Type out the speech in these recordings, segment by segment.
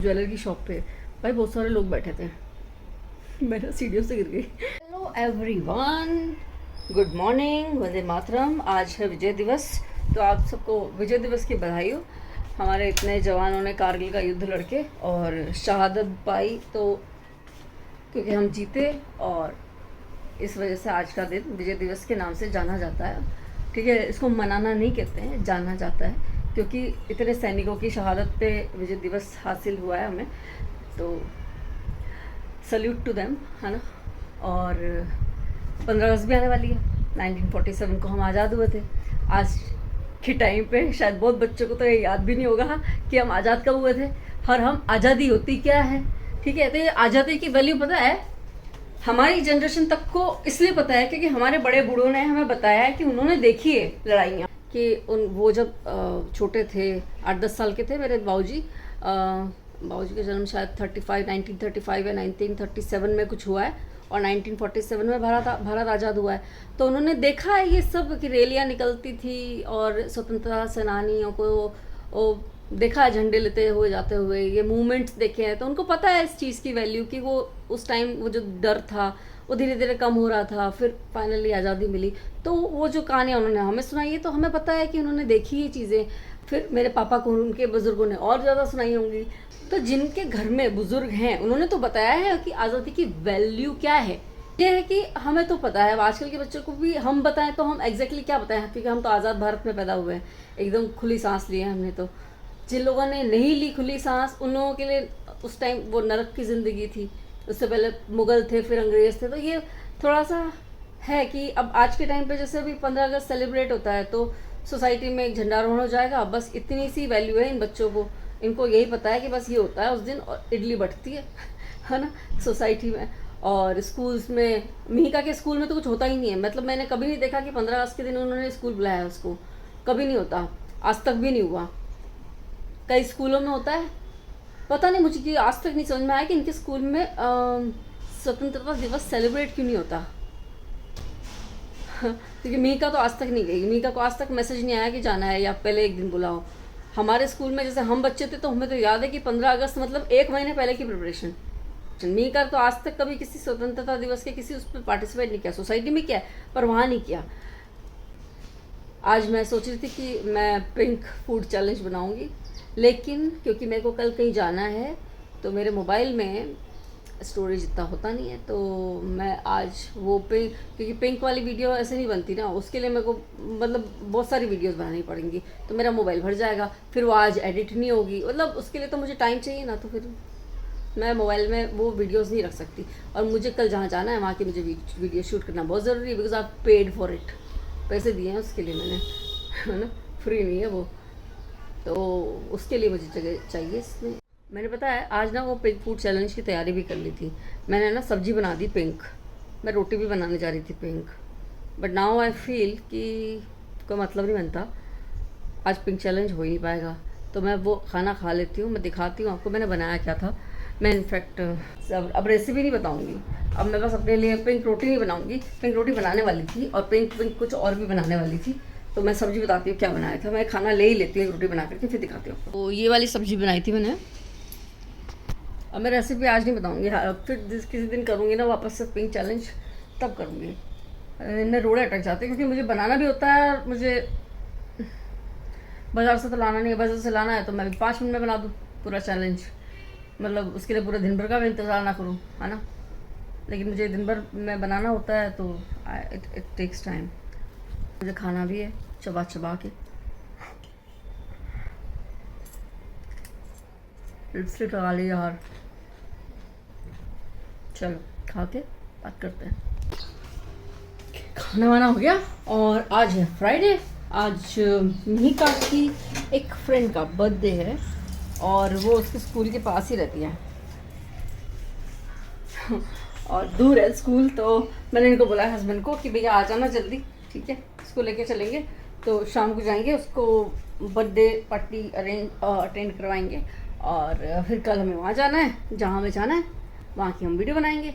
Jeweller की shop पे भाई बहुत सारे लोग बैठे थे। मैं ना सीढ़ियों से गिर गई। Hello everyone, good morning, Vande Mataram. आज है विजय दिवस, तो आप सबको विजय दिवस की बधाई हो। हमारे इतने जवानों ने कारगिल का युद्ध लड़के और शहादत पाई, तो क्योंकि हम जीते और इस वजह से आज का दिन विजय दिवस के नाम से जाना जाता है। ठीक है, इसको मनाना नहीं कहते हैं, जाना जाता है, क्योंकि इतने सैनिकों की शहादत पे विजय दिवस हासिल हुआ है हमें, तो सल्यूट टू देम, है ना। और 15 अगस्त भी आने वाली है। 1947 को हम आज़ाद हुए थे। आज के टाइम पे शायद बहुत बच्चों को तो ये याद भी नहीं होगा कि हम आज़ाद कब हुए थे और हम आज़ादी होती क्या है। ठीक है, तो ये आज़ादी की वैल्यू पता है हमारी जनरेशन तक को इसलिए पता है क्योंकि हमारे बड़े बूढ़ों ने हमें बताया है कि उन्होंने देखी है लड़ाइयाँ। कि वो जब छोटे थे, 8-10 साल के थे, मेरे बाबूजी का जन्म शायद 1935 या 1937 में कुछ हुआ है और 1947 में भारत आज़ाद हुआ है। तो उन्होंने देखा है ये सब कि रैलियाँ निकलती थी और स्वतंत्रता सेनानियों को देखा है झंडे लेते हुए जाते हुए, ये मूवमेंट्स देखे हैं, तो उनको पता है इस चीज़ की वैल्यू कि वो उस टाइम वो जो डर था वो धीरे धीरे कम हो रहा था, फिर फाइनली आज़ादी मिली। तो वो जो कहानियाँ उन्होंने हमें सुनाई है, तो हमें पता है कि उन्होंने देखी ये चीज़ें। फिर मेरे पापा को उनके बुज़ुर्गों ने और ज़्यादा सुनाई होंगी। तो जिनके घर में बुज़ुर्ग हैं उन्होंने तो बताया है कि आज़ादी की वैल्यू क्या है। ये है कि हमें तो पता है, अब आजकल के बच्चों को भी हम बताएं तो हम एग्जैक्टली क्या बताएं, क्योंकि हम तो आज़ाद भारत में पैदा हुए हैं, एकदम खुली सांस लिए हैं हमने। तो जिन लोगों ने नहीं ली खुली सांस, उन लोगों के लिए उस टाइम वो नरक की ज़िंदगी थी। उससे पहले मुग़ल थे, फिर अंग्रेज़ थे। तो ये थोड़ा सा है कि अब आज के टाइम पे जैसे अभी 15 अगस्त सेलिब्रेट होता है तो सोसाइटी में एक झंडारोहण हो जाएगा, बस इतनी सी वैल्यू है इन बच्चों को। इनको यही पता है कि बस ये होता है उस दिन और इडली बटती है ना, सोसाइटी में। और स्कूल्स में, मिहिका के स्कूल में तो कुछ होता ही नहीं है। मतलब मैंने कभी नहीं देखा कि 15 अगस्त के दिन उन्होंने स्कूल बुलाया उसको, कभी नहीं होता, आज तक भी नहीं हुआ। कई स्कूलों में होता है, पता नहीं मुझे कि आज तक नहीं समझ में आया कि इनके स्कूल में स्वतंत्रता दिवस सेलिब्रेट क्यों नहीं होता। क्योंकि मिहिका तो आज तक नहीं गई, मिहिका को आज तक मैसेज नहीं आया कि जाना है या पहले एक दिन बुलाओ। हमारे स्कूल में जैसे हम बच्चे थे तो हमें तो याद है कि 15 अगस्त मतलब 1 महीने पहले की प्रिपरेशन। मिहिका तो आज तक कभी किसी स्वतंत्रता दिवस के किसी उस पर पार्टिसिपेट नहीं किया, सोसाइटी में किया पर वहाँ नहीं किया। आज मैं सोच रही थी कि मैं पिंक फूड चैलेंज बनाऊंगी, लेकिन क्योंकि मेरे को कल कहीं जाना है तो मेरे मोबाइल में स्टोरेज इतना होता नहीं है, तो मैं आज वो पिंक, क्योंकि पिंक वाली वीडियो ऐसे नहीं बनती ना, उसके लिए मेरे को मतलब बहुत सारी वीडियोस बनानी पड़ेंगी, तो मेरा मोबाइल भर जाएगा, फिर वो आज एडिट नहीं होगी। मतलब उसके लिए तो मुझे टाइम चाहिए ना, तो फिर मैं मोबाइल में वो वीडियोस नहीं रख सकती। और मुझे कल जहाँ जाना है वहाँ की मुझे वीडियो शूट करना बहुत ज़रूरी है, बिकॉज आप पेड फॉर इट, पैसे दिए हैं उसके लिए मैंने, है ना, फ्री नहीं है वो। तो उसके लिए मुझे जगह चाहिए इसमें। मैंने पता है आज ना वो पिंक फूड चैलेंज की तैयारी भी कर ली थी। मैंने ना सब्जी बना दी पिंक, मैं रोटी भी बनाने जा रही थी pink, but now I feel कि कोई मतलब नहीं बनता, आज पिंक चैलेंज हो ही नहीं पाएगा। तो मैं वो खाना खा लेती हूँ, मैं दिखाती हूँ आपको मैंने बनाया क्या था। मैं इनफैक्ट अब रेसिपी नहीं बताऊँगी, अब मैं बस अपने लिए पिंक रोटी नहीं बनाऊँगी। पिंक रोटी बनाने वाली थी और पिंक कुछ और भी बनाने वाली थी, तो मैं सब्ज़ी बताती हूँ क्या बनाया था। मैं खाना ले ही लेती हूँ रोटी बना करके, फिर दिखाती हूँ। तो ये वाली सब्ज़ी बनाई थी मैंने। अब मैं रेसिपी आज नहीं बताऊँगी, हाँ, फिर किसी दिन करूँगी ना वापस से पिंक चैलेंज, तब करूँगी। इनमें रोड़े अटक जाते हैं क्योंकि मुझे बनाना भी होता है और मुझे बाज़ार से तो लाना नहीं है। बाज़ार से लाना है तो मैं 5 मिनट में बना दूँ पूरा चैलेंज, मतलब उसके लिए पूरे दिन भर का भी इंतज़ार ना करूँ, है ना। लेकिन मुझे दिन भर में बनाना होता है तो इट टेक्स टाइम। मुझे खाना भी है चबा चबा के। लिपस्टिक लगा ली यार। चलो खा के बात करते हैं। खाना वाना हो गया और आज है फ्राइडे। आज मिहिका की एक फ्रेंड का बर्थडे है और वो उसके स्कूल के पास ही रहती है और दूर है स्कूल। तो मैंने इनको बोला हस्बैंड को कि भैया आ जाना जल्दी, ठीक है, उसको लेके चलेंगे, तो शाम को जाएंगे, उसको बर्थडे पार्टी अटेंड करवाएंगे और फिर कल हमें वहाँ जाना है जहाँ हमें जाना है, वहाँ की हम वीडियो बनाएंगे।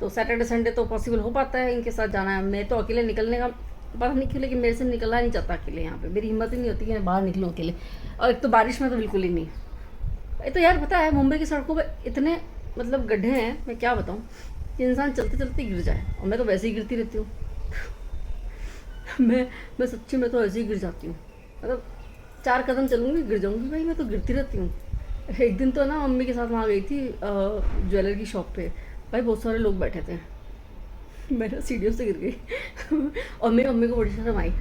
तो सैटरडे संडे तो पॉसिबल हो पाता है इनके साथ जाना है। मैं तो अकेले निकलने का पता नहीं क्यों, लेकिन मेरे से निकलना नहीं चाहता अकेले, यहाँ पे मेरी हिम्मत ही नहीं होती कि मैं बाहर निकलूँ अकेले। और एक तो बारिश में तो बिल्कुल ही नहीं, तो यार पता है मुंबई की सड़कों पे इतने मतलब गड्ढे हैं, मैं क्या बताऊँ कि इंसान चलते चलते गिर जाए, और मैं तो वैसे ही गिरती रहती हूँ। मैं सच्ची में तो ऐसे ही गिर जाती हूँ, मतलब 4 कदम चलूँगी गिर जाऊँगी भाई, मैं तो गिरती रहती हूँ। एक दिन तो ना मम्मी के साथ वहाँ गई थी ज्वेलर की शॉप पे, भाई बहुत सारे लोग बैठे थे, मैं ना सीढ़ियों से गिर गई और मेरी मम्मी को बड़ी शर्म आई।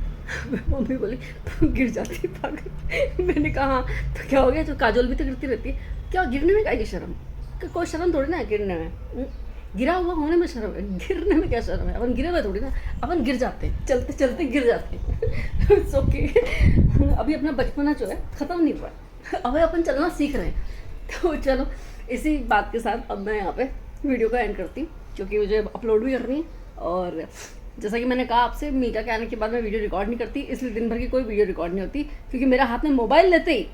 मम्मी बोली तू गिर जाती पागल। मैंने कहा हाँ तो क्या हो गया, जो काजोल भी तो गिरती रहती है, क्या गिरने में क्या की शर्म, कोई शर्म थोड़ी ना है गिरने में। गिरा हुआ होने में शर्म है, गिरने में क्या शर्म है, अपन गिरे हुए थोड़ी ना, अपन गिर जाते हैं, चलते चलते गिर जाते हैं। It's okay. अभी अपना बचपना जो है ख़त्म नहीं हुआ है, अभी अपन चलना सीख रहे हैं। तो चलो इसी बात के साथ अब मैं यहाँ पे वीडियो को एंड करती हूँ, क्योंकि मुझे अपलोड भी करनी है। और जैसा कि मैंने कहा आपसे, मीटा के आने के बाद मैं वीडियो रिकॉर्ड नहीं करती, इसलिए दिन भर की कोई वीडियो रिकॉर्ड नहीं होती, क्योंकि मेरा हाथ में मोबाइल लेते ही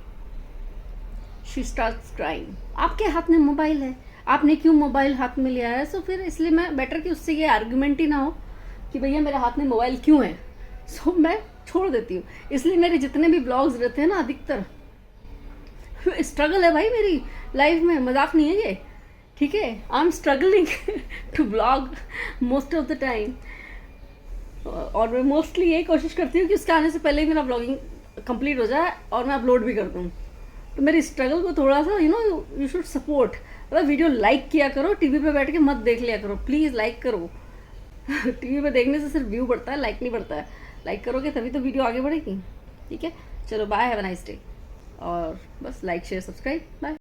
शी स्टार्ट्स क्राइंग। आपके हाथ में मोबाइल है, आपने क्यों मोबाइल हाथ में लिया है, सो फिर इसलिए मैं बेटर कि उससे ये आर्गूमेंट ही ना हो कि भैया मेरे हाथ में मोबाइल क्यों है, सो मैं छोड़ देती हूँ। इसलिए मेरे जितने भी ब्लॉग्स रहते हैं ना, अधिकतर स्ट्रगल है भाई मेरी लाइफ में, मजाक नहीं है ये, ठीक है। I am struggling to blog most of the time, और मैं मोस्टली यही कोशिश करती हूँ कि उसके आने से पहले ही मेरा ब्लॉगिंग कंप्लीट हो जाए और मैं अपलोड भी कर दूँ। तो मेरी स्ट्रगल को थोड़ा सा यू शुड सपोर्ट। मतलब वीडियो लाइक किया करो, टीवी पे बैठ के मत देख लिया करो, प्लीज़ लाइक करो। टीवी पे देखने से सिर्फ व्यू बढ़ता है, लाइक नहीं बढ़ता है। लाइक करोगे तभी तो वीडियो आगे बढ़ेगी, ठीक है। चलो bye, have a nice day. और बस लाइक शेयर सब्सक्राइब, बाय।